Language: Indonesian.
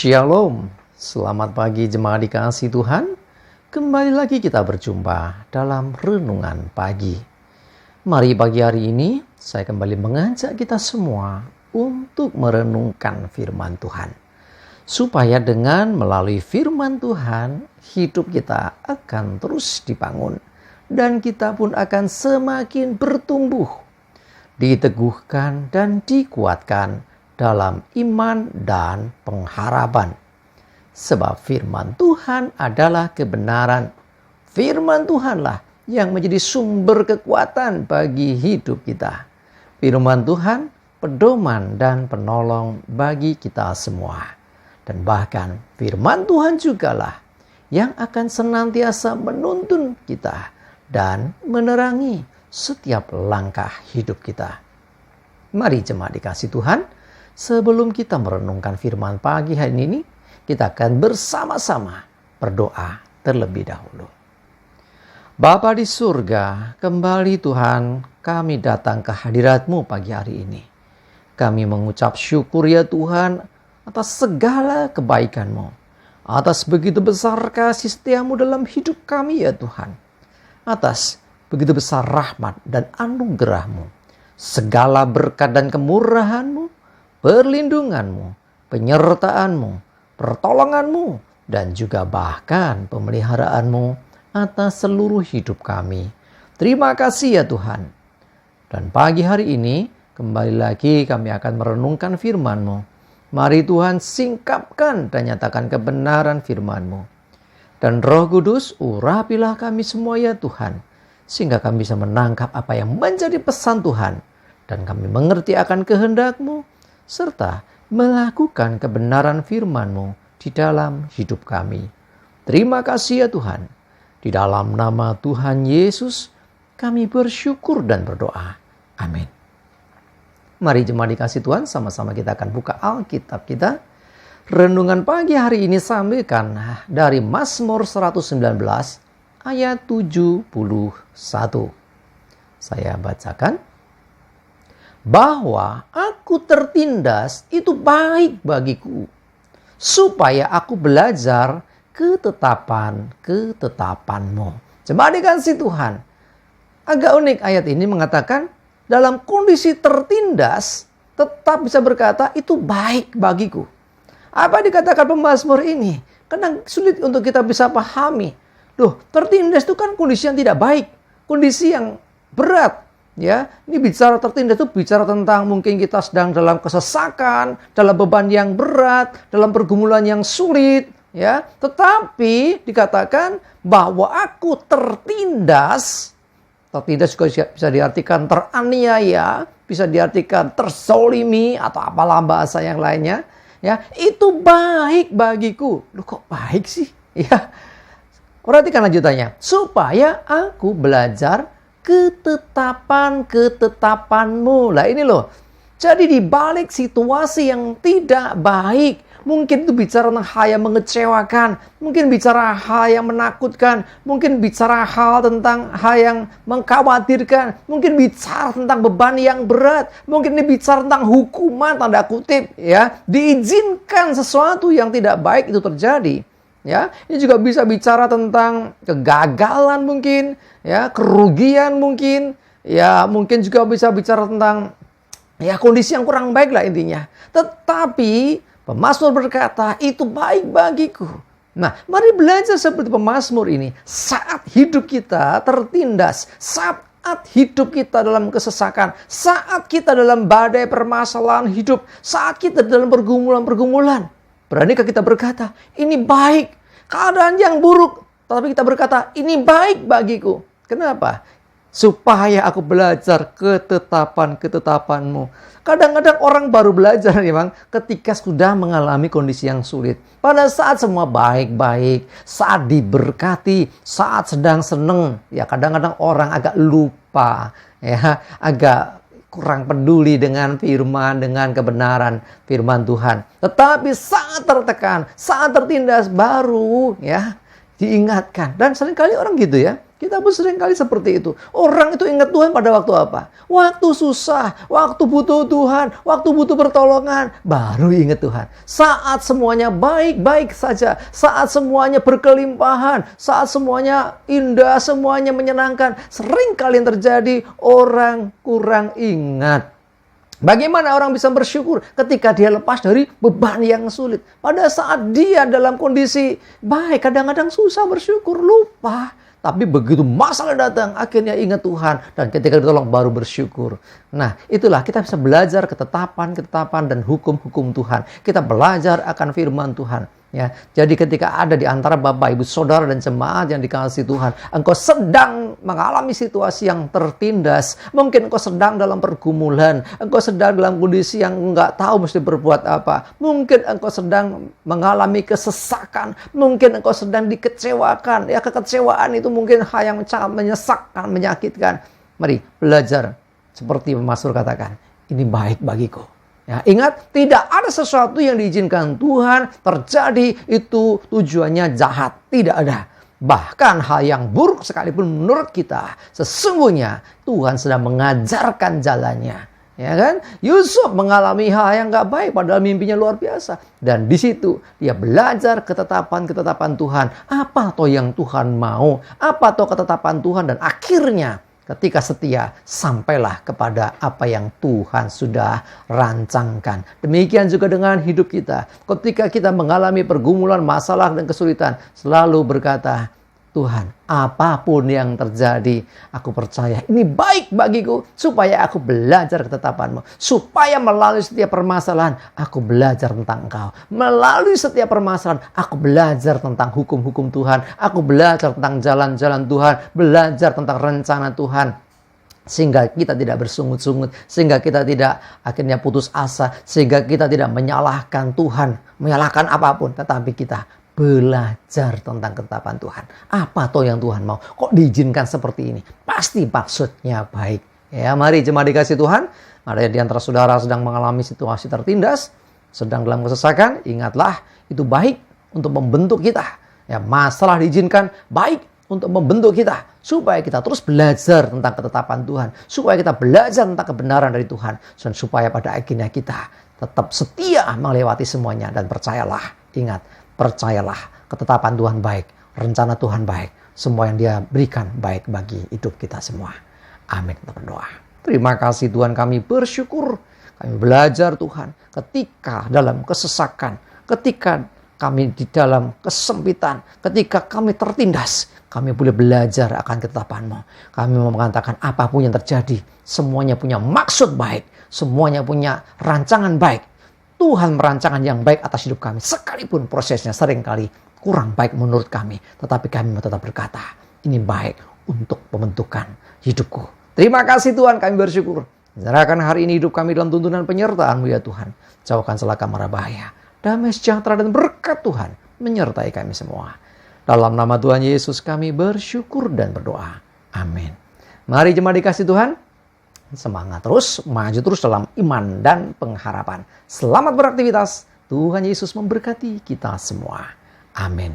Shalom, selamat pagi jemaat dikasihi Tuhan. Kembali lagi kita berjumpa dalam renungan pagi. Mari pagi hari ini saya kembali mengajak kita semua untuk merenungkan firman Tuhan. Supaya dengan melalui firman Tuhan, hidup kita akan terus dibangun. Dan kita pun akan semakin bertumbuh, diteguhkan dan dikuatkan dalam iman dan pengharapan. Sebab firman Tuhan adalah kebenaran. Firman Tuhanlah yang menjadi sumber kekuatan bagi hidup kita. Firman Tuhan pedoman dan penolong bagi kita semua. Dan bahkan firman Tuhan jugalah yang akan senantiasa menuntun kita dan menerangi setiap langkah hidup kita. Mari jemaat dikasihi Tuhan, sebelum kita merenungkan firman pagi hari ini, kita akan bersama-sama berdoa terlebih dahulu. Bapa di surga, kembali Tuhan, kami datang ke hadirat-Mu pagi hari ini. Kami mengucap syukur ya Tuhan atas segala kebaikan-Mu, atas begitu besar kasih setia-Mu dalam hidup kami ya Tuhan, atas begitu besar rahmat dan anugerah-Mu, segala berkat dan kemurahan-Mu, perlindungan-Mu, penyertaan-Mu, pertolongan-Mu, dan juga bahkan pemeliharaan-Mu atas seluruh hidup kami. Terima kasih ya Tuhan. Dan pagi hari ini kembali lagi kami akan merenungkan firman-Mu. Mari Tuhan singkapkan dan nyatakan kebenaran firman-Mu. Dan Roh Kudus urapilah kami semua ya Tuhan, sehingga kami bisa menangkap apa yang menjadi pesan Tuhan. Dan kami mengerti akan kehendak-Mu, serta melakukan kebenaran firman-Mu di dalam hidup kami. Terima kasih ya Tuhan. Di dalam nama Tuhan Yesus, kami bersyukur dan berdoa. Amin. Mari jemaat dikasihi Tuhan, sama-sama kita akan buka Alkitab kita. Renungan pagi hari ini sampaikan dari Mazmur 119 ayat 71. Saya bacakan. Bahwa aku tertindas itu baik bagiku, supaya aku belajar ketetapan-ketetapan-Mu. Jemaat dikasihi Tuhan, agak unik ayat ini mengatakan dalam kondisi tertindas tetap bisa berkata itu baik bagiku. Apa dikatakan pemazmur ini? Kadang sulit untuk kita bisa pahami. Loh, tertindas itu kan kondisi yang tidak baik, kondisi yang berat. Ya, ini bicara tertindas itu bicara tentang mungkin kita sedang dalam kesesakan, dalam beban yang berat, dalam pergumulan yang sulit, ya. Tetapi dikatakan bahwa aku tertindas. Tertindas juga bisa diartikan teraniaya, bisa diartikan terzolimi atau apalah bahasa yang lainnya, ya. Itu baik bagiku. Loh, kok baik sih? Ya. Perhatikan lanjutannya. Supaya aku belajar ketetapan-ketetapan-Mu. Lah ini loh. Jadi di balik situasi yang tidak baik, mungkin itu bicara tentang hal yang mengecewakan, mungkin bicara hal yang menakutkan, mungkin bicara hal tentang hal yang mengkhawatirkan, mungkin bicara tentang beban yang berat, mungkin ini bicara tentang hukuman tanda kutip, ya. Diizinkan sesuatu yang tidak baik itu terjadi. Ya, ini juga bisa bicara tentang kegagalan mungkin, ya, kerugian mungkin, ya, mungkin juga bisa bicara tentang ya kondisi yang kurang baik lah intinya. Tetapi pemazmur berkata itu baik bagiku. Nah, mari belajar seperti pemazmur ini saat hidup kita tertindas, saat hidup kita dalam kesesakan, saat kita dalam badai permasalahan hidup, saat kita dalam pergumulan-pergumulan. Beranikah kita berkata, ini baik, keadaan yang buruk, tapi kita berkata, ini baik bagiku. Kenapa? Supaya aku belajar ketetapan-ketetapan-Mu. Kadang-kadang orang baru belajar memang ketika sudah mengalami kondisi yang sulit. Pada saat semua baik-baik, saat diberkati, saat sedang seneng, ya kadang-kadang orang agak lupa, ya agak kurang peduli dengan firman, dengan kebenaran firman Tuhan. Tetapi saat tertekan, saat tertindas baru ya diingatkan. Dan seringkali orang gitu ya. Kita pun seringkali seperti itu. Orang itu ingat Tuhan pada waktu apa? Waktu susah, waktu butuh Tuhan, waktu butuh pertolongan, baru ingat Tuhan. Saat semuanya baik-baik saja, saat semuanya berkelimpahan, saat semuanya indah, semuanya menyenangkan, seringkali yang terjadi orang kurang ingat. Bagaimana orang bisa bersyukur ketika dia lepas dari beban yang sulit? Pada saat dia dalam kondisi baik, kadang-kadang susah bersyukur, lupa. Tapi begitu masalah datang, akhirnya ingat Tuhan. Dan ketika ditolong baru bersyukur. Nah, itulah kita bisa belajar ketetapan dan hukum-hukum Tuhan. Kita belajar akan firman Tuhan. Ya, jadi ketika ada di antara Bapak, Ibu, Saudara, dan jemaat yang dikasihi Tuhan, engkau sedang mengalami situasi yang tertindas. Mungkin engkau sedang dalam pergumulan. Engkau sedang dalam kondisi yang enggak tahu mesti berbuat apa. Mungkin engkau sedang mengalami kesesakan. Mungkin engkau sedang dikecewakan. Ya, kekecewaan itu mungkin hal yang sangat menyesakkan, menyakitkan. Mari belajar seperti Mazmur katakan, ini baik bagiku. Ya, ingat, tidak ada sesuatu yang diizinkan Tuhan terjadi itu tujuannya jahat. Tidak ada. Bahkan hal yang buruk sekalipun menurut kita, sesungguhnya Tuhan sedang mengajarkan jalannya. Ya kan? Yusuf mengalami hal yang gak baik padahal mimpinya luar biasa. Dan di situ dia belajar ketetapan-ketetapan Tuhan. Apa toh yang Tuhan mau? Apa toh ketetapan Tuhan? Dan akhirnya ketika setia, sampailah kepada apa yang Tuhan sudah rancangkan. Demikian juga dengan hidup kita. Ketika kita mengalami pergumulan, masalah, dan kesulitan, selalu berkata, Tuhan, apapun yang terjadi, aku percaya ini baik bagiku, supaya aku belajar ketetapan-Mu. Supaya melalui setiap permasalahan, aku belajar tentang Engkau. Melalui setiap permasalahan, aku belajar tentang hukum-hukum Tuhan. Aku belajar tentang jalan-jalan Tuhan. Belajar tentang rencana Tuhan. Sehingga kita tidak bersungut-sungut. Sehingga kita tidak akhirnya putus asa. Sehingga kita tidak menyalahkan Tuhan. Menyalahkan apapun. Tetapi kita belajar tentang ketetapan Tuhan. Apa toh yang Tuhan mau? Kok diizinkan seperti ini? Pasti maksudnya baik. Ya, mari jemaat dikasih Tuhan. Ada di antara saudara sedang mengalami situasi tertindas, sedang dalam kesesakan, ingatlah itu baik untuk membentuk kita. Ya, masalah diizinkan baik untuk membentuk kita supaya kita terus belajar tentang ketetapan Tuhan, supaya kita belajar tentang kebenaran dari Tuhan, dan supaya pada akhirnya kita tetap setia melewati semuanya. Dan percayalah, ingat, percayalah, ketetapan Tuhan baik, rencana Tuhan baik, semua yang Dia berikan baik bagi hidup kita semua. Amin. Kita berdoa. Terima kasih Tuhan, kami bersyukur, kami belajar Tuhan, ketika dalam kesesakan, ketika kami di dalam kesempitan, ketika kami tertindas, kami boleh belajar akan ketetapan-Mu. Kami mau mengatakan apapun yang terjadi, semuanya punya maksud baik, semuanya punya rancangan baik. Tuhan merancangkan yang baik atas hidup kami. Sekalipun prosesnya seringkali kurang baik menurut kami. Tetapi kami mau tetap berkata, ini baik untuk pembentukan hidupku. Terima kasih Tuhan, kami bersyukur. Serahkan hari ini hidup kami dalam tuntunan penyertaan-Mu ya Tuhan. Jauhkan celaka mara bahaya. Damai sejahtera dan berkat Tuhan menyertai kami semua. Dalam nama Tuhan Yesus kami bersyukur dan berdoa. Amin. Mari jemaat dikasih Tuhan. Semangat terus, maju terus dalam iman dan pengharapan. Selamat beraktivitas. Tuhan Yesus memberkati kita semua. Amin.